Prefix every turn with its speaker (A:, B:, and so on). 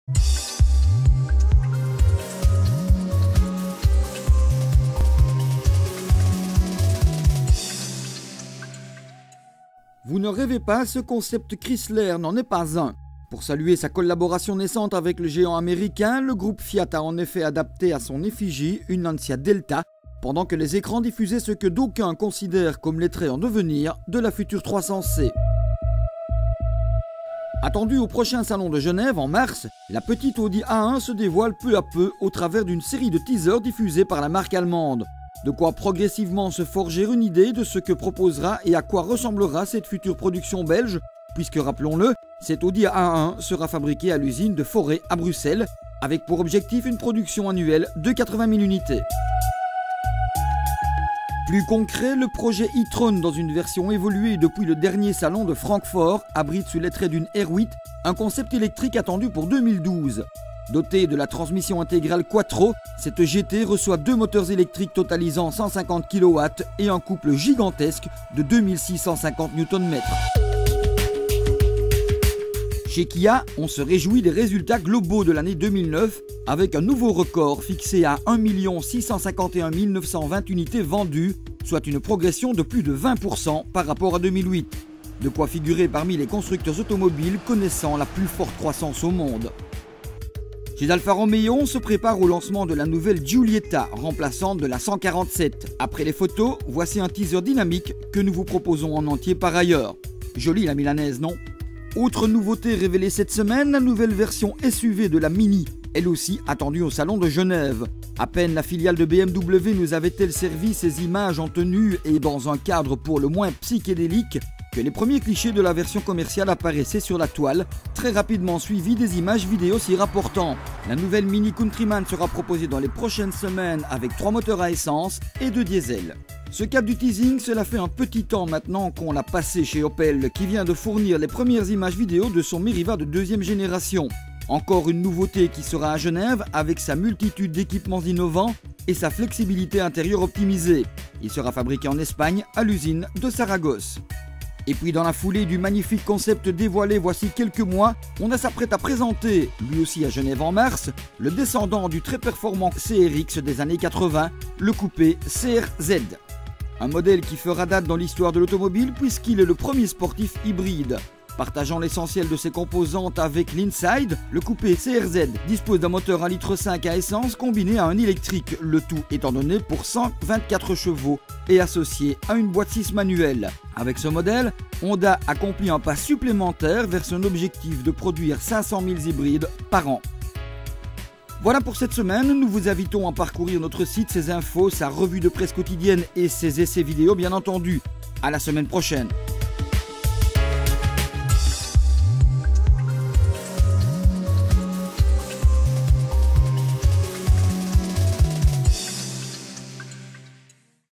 A: Vous ne rêvez pas, ce concept Chrysler n'en est pas un. Pour saluer sa collaboration naissante avec le géant américain, le groupe Fiat a en effet adapté à son effigie une Lancia Delta, pendant que les écrans diffusaient ce que d'aucuns considèrent comme les traits en devenir de la future 300C. Attendue au prochain salon de Genève en mars, la petite Audi A1 se dévoile peu à peu au travers d'une série de teasers diffusés par la marque allemande. De quoi progressivement se forger une idée de ce que proposera et à quoi ressemblera cette future production belge, puisque rappelons-le, cette Audi A1 sera fabriquée à l'usine de Forêt à Bruxelles, avec pour objectif une production annuelle de 80 000 unités. Plus concret, le projet e-tron dans une version évoluée depuis le dernier salon de Francfort abrite sous les traits d'une R8 un concept électrique attendu pour 2012. Dotée de la transmission intégrale Quattro, cette GT reçoit deux moteurs électriques totalisant 150 kW et un couple gigantesque de 2650 Nm. Chez Kia, on se réjouit des résultats globaux de l'année 2009 avec un nouveau record fixé à 1 651 920 unités vendues, soit une progression de plus de 20% par rapport à 2008. De quoi figurer parmi les constructeurs automobiles connaissant la plus forte croissance au monde. Chez Alfa Romeo, on se prépare au lancement de la nouvelle Giulietta, remplaçante de la 147. Après les photos, voici un teaser dynamique que nous vous proposons en entier par ailleurs. Jolie la milanaise, non? Autre nouveauté révélée cette semaine, la nouvelle version SUV de la Mini, elle aussi attendue au salon de Genève. À peine la filiale de BMW nous avait-elle servi ces images en tenue et dans un cadre pour le moins psychédélique que les premiers clichés de la version commerciale apparaissaient sur la toile, très rapidement suivis des images vidéo s'y rapportant. La nouvelle Mini Countryman sera proposée dans les prochaines semaines avec 3 moteurs à essence et 2 diesel. Ce cap du teasing, cela fait un petit temps maintenant qu'on l'a passé chez Opel, qui vient de fournir les premières images vidéo de son Meriva de 2e génération. Encore une nouveauté qui sera à Genève avec sa multitude d'équipements innovants et sa flexibilité intérieure optimisée. Il sera fabriqué en Espagne à l'usine de Saragosse. Et puis dans la foulée du magnifique concept dévoilé voici quelques mois, on s'apprête à présenter, lui aussi à Genève en mars, le descendant du très performant CRX des années 80, le coupé CRZ. Un modèle qui fera date dans l'histoire de l'automobile puisqu'il est le premier sportif hybride. Partageant l'essentiel de ses composantes avec l'Inside, le coupé CRZ dispose d'un moteur 1,5 litre à essence combiné à un électrique, le tout étant donné pour 124 chevaux et associé à une boîte 6 manuelle. Avec ce modèle, Honda accomplit un pas supplémentaire vers son objectif de produire 500 000 hybrides par an. Voilà pour cette semaine, nous vous invitons à parcourir notre site, ses infos, sa revue de presse quotidienne et ses essais vidéo bien entendu. À la semaine prochaine.